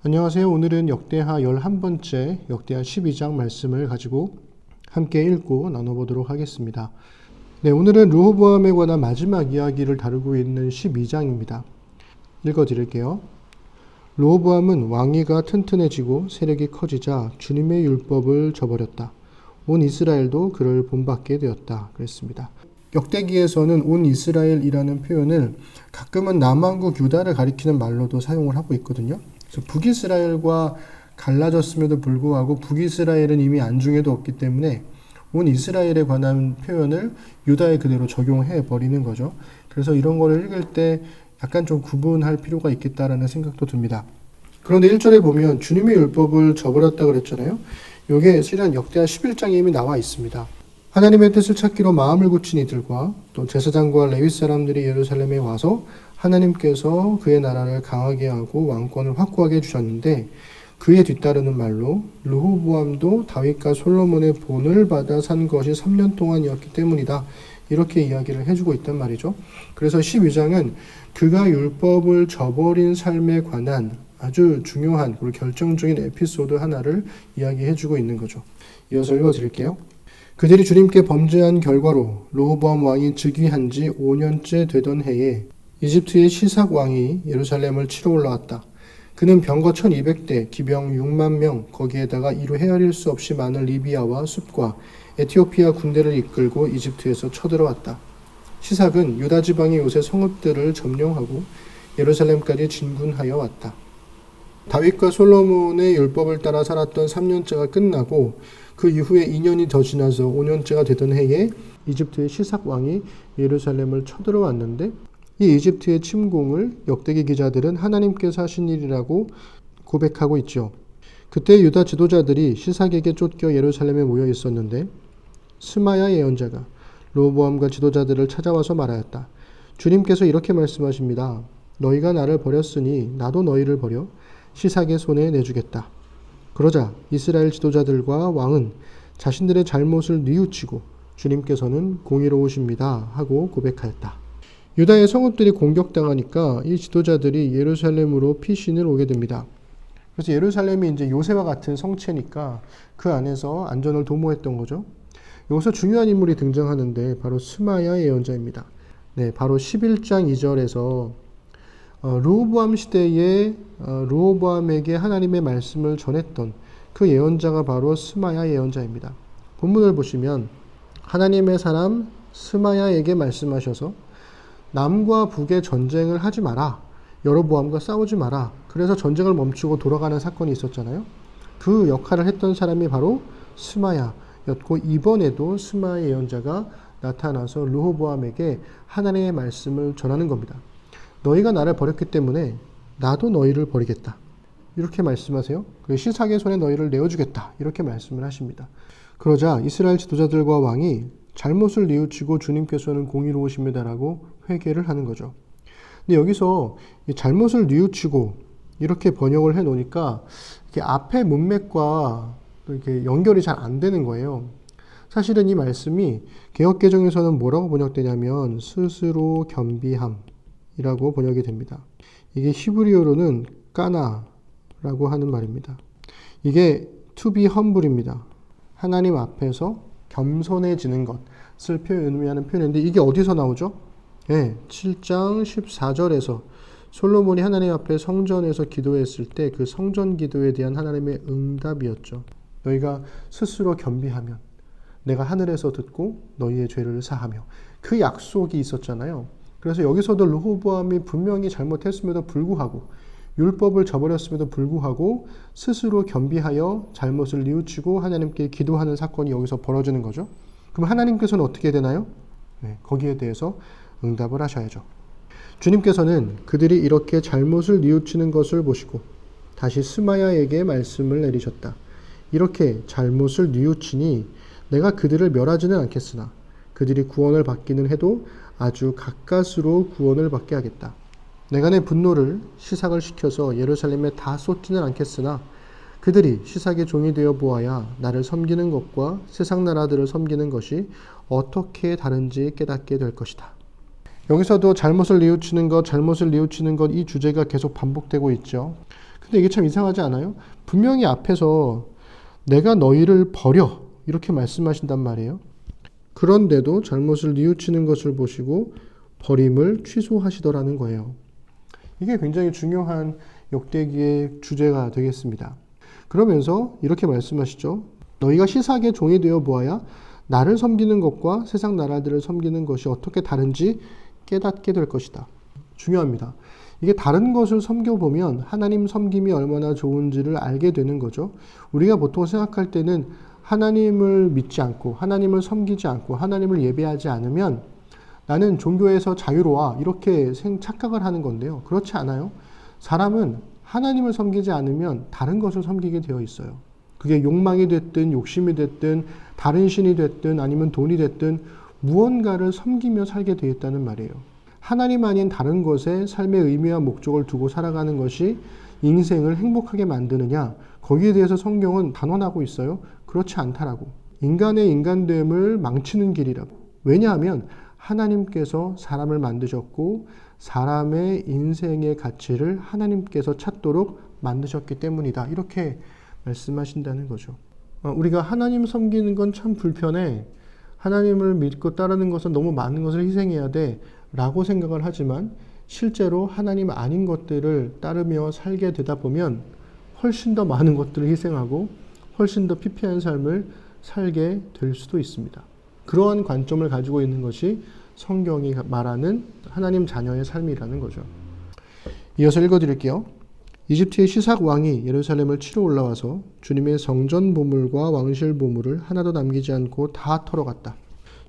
안녕하세요. 오늘은 역대하 11번째 역대하 12장 말씀을 가지고 함께 읽고 나눠보도록 하겠습니다. 네, 오늘은 르호보암에 관한 마지막 이야기를 다루고 있는 12장입니다. 읽어드릴게요. 르호보암은 왕위가 튼튼해지고 세력이 커지자 주님의 율법을 저버렸다. 온 이스라엘도 그를 본받게 되었다. 그랬습니다. 역대기에서는 온 이스라엘이라는 표현을 가끔은 남왕국 유다를 가리키는 말로도 사용을 하고 있거든요. 북이스라엘과 갈라졌음에도 불구하고 북이스라엘은 이미 안중에도 없기 때문에 온 이스라엘에 관한 표현을 유다에 그대로 적용해 버리는 거죠. 그래서 이런 거를 읽을 때 약간 좀 구분할 필요가 있겠다라는 생각도 듭니다. 그런데 1절에 보면 주님의 율법을 저버렸다 그랬잖아요. 이게 실은 역대하 11장에 이미 나와 있습니다. 하나님의 뜻을 찾기로 마음을 굳힌 이들과 또 제사장과 레위 사람들이 예루살렘에 와서 하나님께서 그의 나라를 강하게 하고 왕권을 확고하게 해주셨는데 그에 뒤따르는 말로 르호보암도 다윗과 솔로몬의 본을 받아 산 것이 3년 동안이었기 때문이다. 이렇게 이야기를 해주고 있단 말이죠. 그래서 12장은 그가 율법을 저버린 삶에 관한 아주 중요한 그리고 결정적인 에피소드 하나를 이야기해주고 있는 거죠. 이어서 읽어드릴게요. 그들이 주님께 범죄한 결과로 르호보암 왕이 즉위한 지 5년째 되던 해에 이집트의 시삭 왕이 예루살렘을 치러 올라왔다. 그는 병거 1200대, 기병 6만 명, 거기에다가 이루 헤아릴 수 없이 많은 리비아와 숲과 에티오피아 군대를 이끌고 이집트에서 쳐들어왔다. 시삭은 유다 지방의 요새 성읍들을 점령하고 예루살렘까지 진군하여 왔다. 다윗과 솔로몬의 율법을 따라 살았던 3년째가 끝나고 그 이후에 2년이 더 지나서 5년째가 되던 해에 이집트의 시삭 왕이 예루살렘을 쳐들어왔는데 이 이집트의 침공을 역대기 기자들은 하나님께서 하신 일이라고 고백하고 있죠. 그때 유다 지도자들이 시삭에게 쫓겨 예루살렘에 모여 있었는데 스마야 예언자가 르호보암과 지도자들을 찾아와서 말하였다. 주님께서 이렇게 말씀하십니다. 너희가 나를 버렸으니 나도 너희를 버려 시삭의 손에 내주겠다. 그러자 이스라엘 지도자들과 왕은 자신들의 잘못을 뉘우치고 주님께서는 공의로우십니다 하고 고백하였다. 유다의 성읍들이 공격당하니까 이 지도자들이 예루살렘으로 피신을 오게 됩니다. 그래서 예루살렘이 이제 요새와 같은 성체니까 그 안에서 안전을 도모했던 거죠. 여기서 중요한 인물이 등장하는데 바로 스마야 예언자입니다. 네, 바로 11장 2절에서 르호보암 시대에 르호보암에게 하나님의 말씀을 전했던 그 예언자가 바로 스마야 예언자입니다. 본문을 보시면 하나님의 사람 스마야에게 말씀하셔서 남과 북의 전쟁을 하지 마라. 여로보암과 싸우지 마라. 그래서 전쟁을 멈추고 돌아가는 사건이 있었잖아요. 그 역할을 했던 사람이 바로 스마야였고 이번에도 스마야 예언자가 나타나서 르호보암에게 하나님의 말씀을 전하는 겁니다. 너희가 나를 버렸기 때문에 나도 너희를 버리겠다. 이렇게 말씀하세요. 그 시삭의 손에 너희를 내어주겠다. 이렇게 말씀을 하십니다. 그러자 이스라엘 지도자들과 왕이 잘못을 뉘우치고 주님께서는 공의로우십니다라고 회개를 하는 거죠. 근데 여기서 잘못을 뉘우치고 이렇게 번역을 해 놓으니까 이렇게 앞에 문맥과 이렇게 연결이 잘 안 되는 거예요. 사실은 이 말씀이 개역개정에서는 뭐라고 번역되냐면 스스로 겸비함이라고 번역이 됩니다. 이게 히브리어로는 까나라고 하는 말입니다. 이게 to be humble입니다. 하나님 앞에서 겸손해지는 것을 의미하는 표현인데 이게 어디서 나오죠? 네, 7장 14절에서 솔로몬이 하나님 앞에 성전에서 기도했을 때 그 성전 기도에 대한 하나님의 응답이었죠. 너희가 스스로 겸비하면 내가 하늘에서 듣고 너희의 죄를 사하며 그 약속이 있었잖아요. 그래서 여기서도 르호보암이 분명히 잘못했음에도 불구하고 율법을 저버렸음에도 불구하고 스스로 겸비하여 잘못을 뉘우치고 하나님께 기도하는 사건이 여기서 벌어지는 거죠. 그럼 하나님께서는 어떻게 되나요? 네, 거기에 대해서 응답을 하셔야죠. 주님께서는 그들이 이렇게 잘못을 뉘우치는 것을 보시고 다시 스마야에게 말씀을 내리셨다. 이렇게 잘못을 뉘우치니 내가 그들을 멸하지는 않겠으나 그들이 구원을 받기는 해도 아주 가까스로 구원을 받게 하겠다. 내가 내 분노를 시삭을 시켜서 예루살렘에 다 쏟지는 않겠으나 그들이 시삭의 종이 되어 보아야 나를 섬기는 것과 세상 나라들을 섬기는 것이 어떻게 다른지 깨닫게 될 것이다. 여기서도 잘못을 뉘우치는 것 이 주제가 계속 반복되고 있죠. 근데 이게 참 이상하지 않아요? 분명히 앞에서 내가 너희를 버려 이렇게 말씀하신단 말이에요. 그런데도 잘못을 뉘우치는 것을 보시고 버림을 취소하시더라는 거예요. 이게 굉장히 중요한 역대기의 주제가 되겠습니다. 그러면서 이렇게 말씀하시죠. 너희가 시삭의 종이 되어 보아야 나를 섬기는 것과 세상 나라들을 섬기는 것이 어떻게 다른지 깨닫게 될 것이다. 중요합니다. 이게 다른 것을 섬겨보면 하나님 섬김이 얼마나 좋은지를 알게 되는 거죠. 우리가 보통 생각할 때는 하나님을 믿지 않고 하나님을 섬기지 않고 하나님을 예배하지 않으면 나는 종교에서 자유로워 이렇게 착각을 하는 건데요. 그렇지 않아요. 사람은 하나님을 섬기지 않으면 다른 것을 섬기게 되어 있어요. 그게 욕망이 됐든 욕심이 됐든 다른 신이 됐든 아니면 돈이 됐든 무언가를 섬기며 살게 되어 있다는 말이에요. 하나님 아닌 다른 것에 삶의 의미와 목적을 두고 살아가는 것이 인생을 행복하게 만드느냐? 거기에 대해서 성경은 단언하고 있어요. 그렇지 않다라고. 인간의 인간됨을 망치는 길이라고. 왜냐하면 하나님께서 사람을 만드셨고 사람의 인생의 가치를 하나님께서 찾도록 만드셨기 때문이다. 이렇게 말씀하신다는 거죠. 우리가 하나님 섬기는 건 참 불편해. 하나님을 믿고 따르는 것은 너무 많은 것을 희생해야 돼. 라고 생각을 하지만 실제로 하나님 아닌 것들을 따르며 살게 되다 보면 훨씬 더 많은 것들을 희생하고 훨씬 더 피폐한 삶을 살게 될 수도 있습니다. 그러한 관점을 가지고 있는 것이 성경이 말하는 하나님 자녀의 삶이라는 거죠. 이어서 읽어드릴게요. 이집트의 시삭 왕이 예루살렘을 치러 올라와서 주님의 성전 보물과 왕실 보물을 하나도 남기지 않고 다 털어갔다.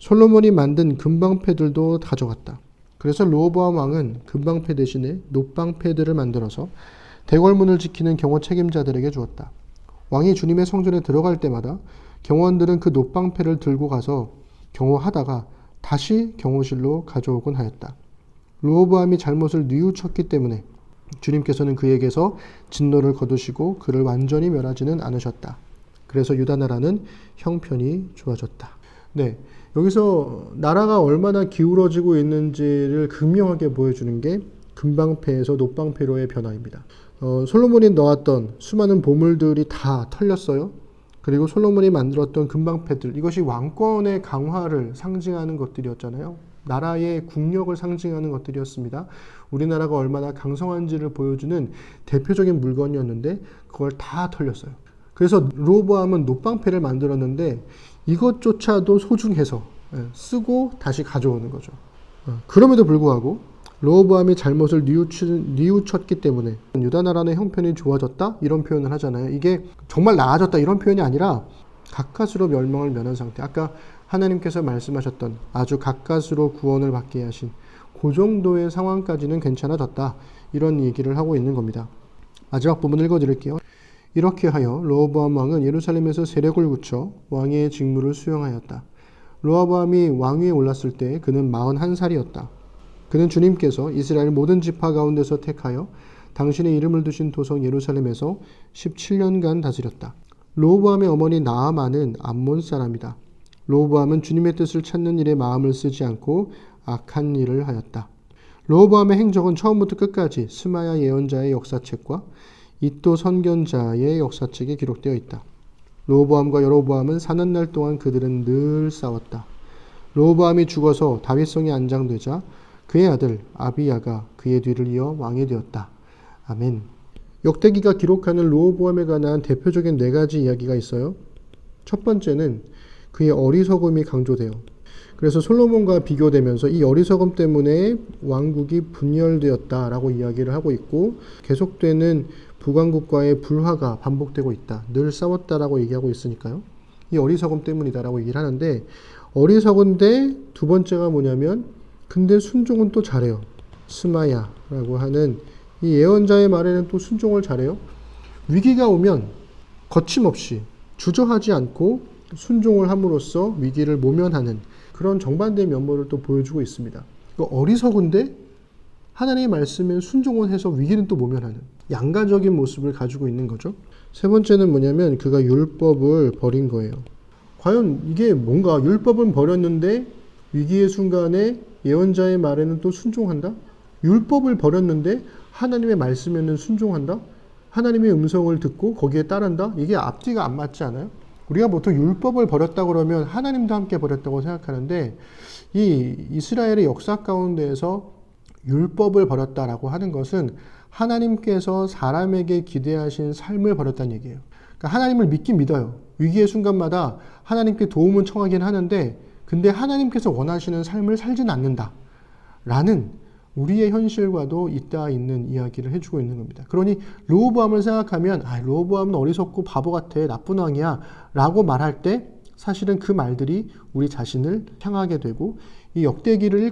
솔로몬이 만든 금방패들도 가져갔다. 그래서 르호보암 왕은 금방패 대신에 놋방패들을 만들어서 대궐문을 지키는 경호 책임자들에게 주었다. 왕이 주님의 성전에 들어갈 때마다 경호원들은 그 놋방패를 들고 가서 경호하다가 다시 경호실로 가져오곤 하였다. 르호보암이 잘못을 뉘우쳤기 때문에 주님께서는 그에게서 진노를 거두시고 그를 완전히 멸하지는 않으셨다. 그래서 유다 나라는 형편이 좋아졌다. 네, 여기서 나라가 얼마나 기울어지고 있는지를 극명하게 보여주는 게 금방패에서 놋방패로의 변화입니다. 솔로몬이 넣었던 수많은 보물들이 다 털렸어요. 그리고 솔로몬이 만들었던 금방패들, 이것이 왕권의 강화를 상징하는 것들이었잖아요. 나라의 국력을 상징하는 것들이었습니다. 우리나라가 얼마나 강성한지를 보여주는 대표적인 물건이었는데 그걸 다 털렸어요. 그래서 르호보암은 놋방패를 만들었는데 이것조차도 소중해서 쓰고 다시 가져오는 거죠. 그럼에도 불구하고 르호보암이 잘못을 뉘우쳤기 때문에 유다 나라의 형편이 좋아졌다 이런 표현을 하잖아요. 이게 정말 나아졌다 이런 표현이 아니라 가까스로 멸망을 면한 상태. 아까 하나님께서 말씀하셨던 아주 가까스로 구원을 받게 하신 그 정도의 상황까지는 괜찮아졌다 이런 얘기를 하고 있는 겁니다. 마지막 부분 읽어드릴게요. 이렇게 하여 르호보암 왕은 예루살렘에서 세력을 굳혀 왕의 직무를 수행하였다. 르호보암이 왕위에 올랐을 때 그는 41살이었다. 그는 주님께서 이스라엘 모든 지파 가운데서 택하여 당신의 이름을 두신 도성 예루살렘에서 17년간 다스렸다. 르호보암의 어머니 나아만은 암몬 사람이다. 르호보암은 주님의 뜻을 찾는 일에 마음을 쓰지 않고 악한 일을 하였다. 르호보암의 행적은 처음부터 끝까지 스마야 예언자의 역사책과 이도 선견자의 역사책에 기록되어 있다. 르호보암과 여로보암은 사는 날 동안 그들은 늘 싸웠다. 르호보암이 죽어서 다윗성이 안장되자 그의 아들 아비야가 그의 뒤를 이어 왕이 되었다. 아멘. 역대기가 기록하는 르호보암에 관한 대표적인 4가지 이야기가 있어요. 첫 번째는 그의 어리석음이 강조돼요. 그래서 솔로몬과 비교되면서 이 어리석음 때문에 왕국이 분열되었다라고 이야기를 하고 있고 계속되는 북왕국과의 불화가 반복되고 있다. 늘 싸웠다라고 얘기하고 있으니까요. 이 어리석음 때문이다라고 얘기를 하는데 어리석은데 두 번째가 뭐냐면 근데 순종은 또 잘해요. 스마야라고 하는 이 예언자의 말에는 또 순종을 잘해요. 위기가 오면 거침없이 주저하지 않고 순종을 함으로써 위기를 모면하는 그런 정반대의 면모를 또 보여주고 있습니다. 어리석은데 하나님의 말씀에 순종을 해서 위기는 또 모면하는 양가적인 모습을 가지고 있는 거죠. 세 번째는 뭐냐면 그가 율법을 버린 거예요. 과연 이게 뭔가 율법은 버렸는데 위기의 순간에 예언자의 말에는 또 순종한다? 율법을 버렸는데 하나님의 말씀에는 순종한다? 하나님의 음성을 듣고 거기에 따른다? 이게 앞뒤가 안 맞지 않아요? 우리가 보통 율법을 버렸다 그러면 하나님도 함께 버렸다고 생각하는데 이 이스라엘의 역사 가운데에서 율법을 버렸다라고 하는 것은 하나님께서 사람에게 기대하신 삶을 버렸다는 얘기예요. 그러니까 하나님을 믿긴 믿어요. 위기의 순간마다 하나님께 도움은 청하긴 하는데 근데 하나님께서 원하시는 삶을 살진 않는다. 라는 우리의 현실과도 잇닿아 있는 이야기를 해주고 있는 겁니다. 그러니 르호보암을 생각하면 르호보암은 어리석고 바보 같아, 나쁜 왕이야 라고 말할 때 사실은 그 말들이 우리 자신을 향하게 되고 이 역대기를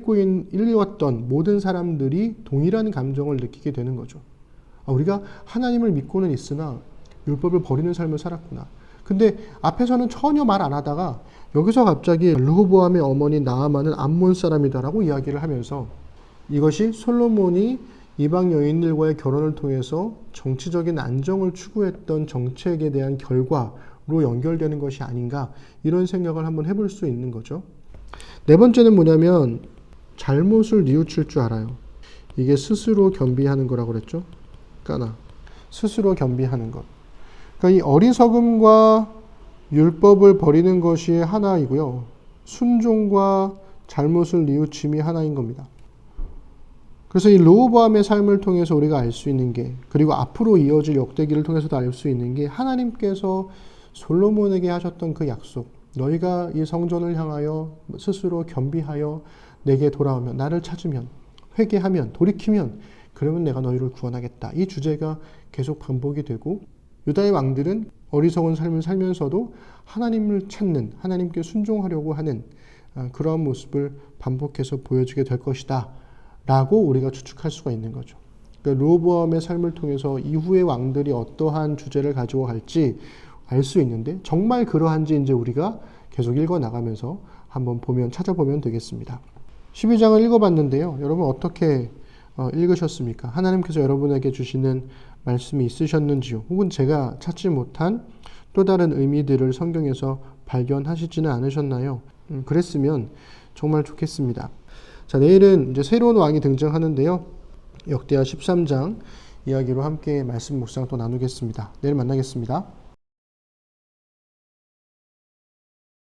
읽었던 모든 사람들이 동일한 감정을 느끼게 되는 거죠. 우리가 하나님을 믿고는 있으나 율법을 버리는 삶을 살았구나. 근데 앞에서는 전혀 말 안 하다가 여기서 갑자기 르호보암의 어머니 나아만은 암몬 사람이다라고 이야기를 하면서 이것이 솔로몬이 이방 여인들과의 결혼을 통해서 정치적인 안정을 추구했던 정책에 대한 결과로 연결되는 것이 아닌가 이런 생각을 한번 해볼 수 있는 거죠. 네 번째는 뭐냐면 잘못을 뉘우칠 줄 알아요. 이게 스스로 겸비하는 거라고 그랬죠. 까나 스스로 겸비하는 것. 그러니까 이 어리석음과 율법을 버리는 것이 하나이고요. 순종과 잘못을 뉘우침이 하나인 겁니다. 그래서 이 르호보암의 삶을 통해서 우리가 알 수 있는 게 그리고 앞으로 이어질 역대기를 통해서도 알 수 있는 게 하나님께서 솔로몬에게 하셨던 그 약속 너희가 이 성전을 향하여 스스로 겸비하여 내게 돌아오면 나를 찾으면 회개하면 돌이키면 그러면 내가 너희를 구원하겠다. 이 주제가 계속 반복이 되고 유다의 왕들은 어리석은 삶을 살면서도 하나님을 찾는 하나님께 순종하려고 하는 그러한 모습을 반복해서 보여주게 될 것이다 라고 우리가 추측할 수가 있는 거죠. 그러니까 르호보암의 삶을 통해서 이후의 왕들이 어떠한 주제를 가지고 갈지 알 수 있는데 정말 그러한지 이제 우리가 계속 읽어나가면서 한번 찾아보면 되겠습니다. 12장을 읽어봤는데요. 여러분 어떻게 읽으셨습니까? 하나님께서 여러분에게 주시는 말씀이 있으셨는지요? 혹은 제가 찾지 못한 또 다른 의미들을 성경에서 발견하시지는 않으셨나요? 그랬으면 정말 좋겠습니다. 자, 내일은 이제 새로운 왕이 등장하는데요. 역대하 13장 이야기로 함께 말씀 묵상 또 나누겠습니다. 내일 만나겠습니다.